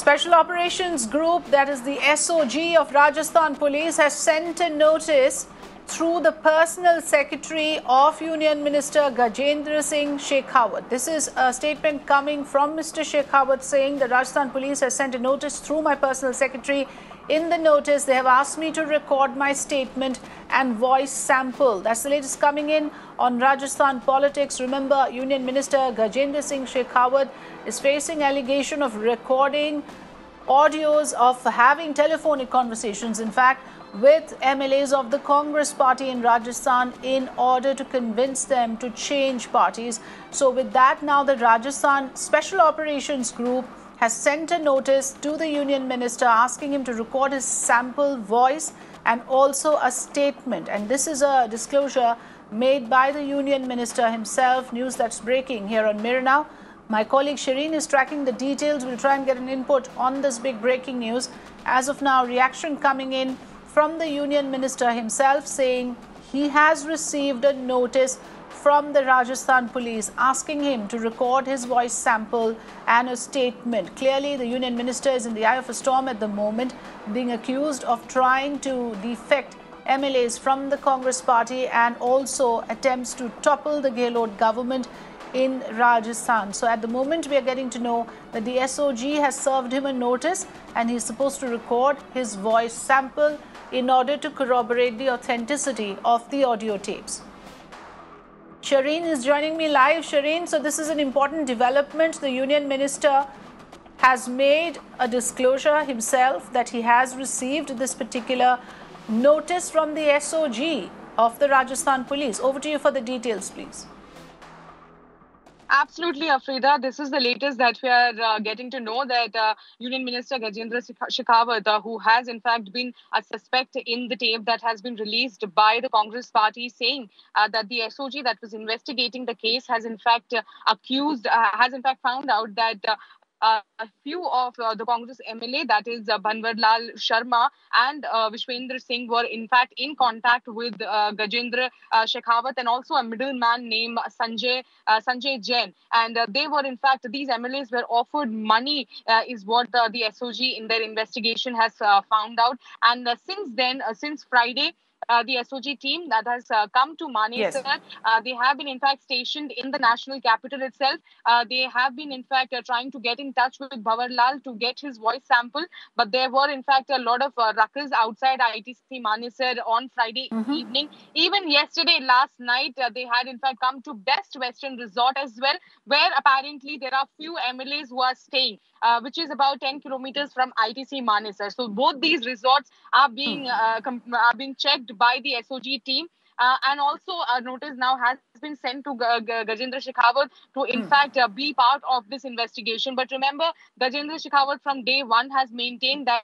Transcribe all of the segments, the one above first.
Special Operations Group, that is the SoG of Rajasthan Police, has sent a notice through the personal secretary of Union Minister Gajendra Singh Shekhawat. This is a statement coming from Mr. Shekhawat saying the Rajasthan Police has sent a notice through my personal secretary. In the notice, they have asked me to record my statement and voice sample. That's the latest coming in on Rajasthan politics. Remember, Union Minister Gajendra Singh Shekhawat is facing allegation of recording audios of having telephonic conversations, in fact, with MLAs of the Congress party in Rajasthan in order to convince them to change parties. So with that, now the Rajasthan Special Operations Group has sent a notice to the Union Minister asking him to record his sample voice and also a statement. And this is a disclosure made by the Union Minister himself. News that's breaking here on Mirror Now. My colleague Shireen is tracking the details. We'll try and get an input on this big breaking news. As of now, reaction coming in from the Union Minister himself saying he has received a notice from the Rajasthan Police asking him to record his voice sample and a statement. Clearly, the Union Minister is in the eye of a storm at the moment, being accused of trying to defect MLAs from the Congress party and also attempts to topple the Gehlot government in Rajasthan. So at the moment, we are getting to know that the SoG has served him a notice and he's supposed to record his voice sample in order to corroborate the authenticity of the audio tapes. Shireen is joining me live. Shireen, so this is an important development. The Union Minister has made a disclosure himself that he has received this particular notice from the SoG of the Rajasthan Police. Over to you for the details, please. Absolutely, Afrida. This is the latest that we are getting to know that Union Minister Gajendra Shekhawat, who has in fact been a suspect in the tape that has been released by the Congress party, saying that the SoG that was investigating the case has in fact found out that a few of the Congress MLA, that is Bhanwar Lal Sharma and Vishwendra Singh, were in fact in contact with Gajendra Shekhawat and also a middleman named Sanjay Jain. And they were in fact, these MLAs were offered money, is what the SoG in their investigation has found out. And since then, since Friday, the SoG team that has come to Manesar. Yes. They have been in fact stationed in the national capital itself. They have been in fact trying to get in touch with Bhanwar Lal to get his voice sample. But there were in fact a lot of ruckus outside ITC Manesar on Friday evening. Even yesterday, last night, they had in fact come to Best Western Resort as well, where apparently there are few MLAs who are staying, which is about 10 kilometers from ITC Manesar. So both these resorts are being checked by the SoG team. And also a notice now has been sent to Gajendra Shekhawat to in fact be part of this investigation. But remember, Gajendra Shekhawat from day one has maintained that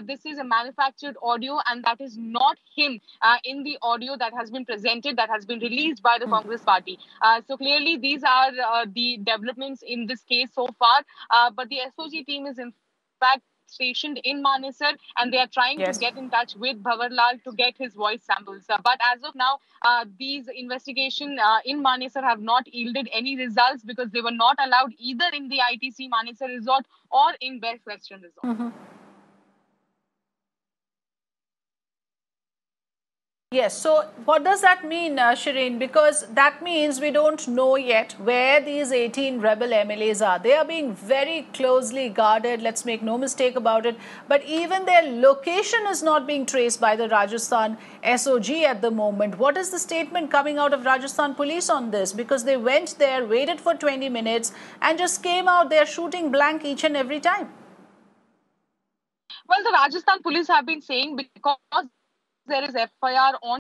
this is a manufactured audio and that is not him in the audio that has been presented, that has been released by the Congress party. So clearly these are the developments in this case so far. But the SoG team is in fact stationed in Manesar and they are trying to get in touch with Bhanwar Lal to get his voice samples. But as of now, these investigations in Manesar have not yielded any results because they were not allowed either in the ITC Manesar Resort or in Best Western Resort. Yes, so what does that mean, Shireen? Because that means we don't know yet where these 18 rebel MLAs are. They are being very closely guarded, let's make no mistake about it. But even their location is not being traced by the Rajasthan SoG at the moment. What is the statement coming out of Rajasthan Police on this? Because they went there, waited for 20 minutes and just came out there shooting blank each and every time. Well, the Rajasthan Police have been saying because there is FIR on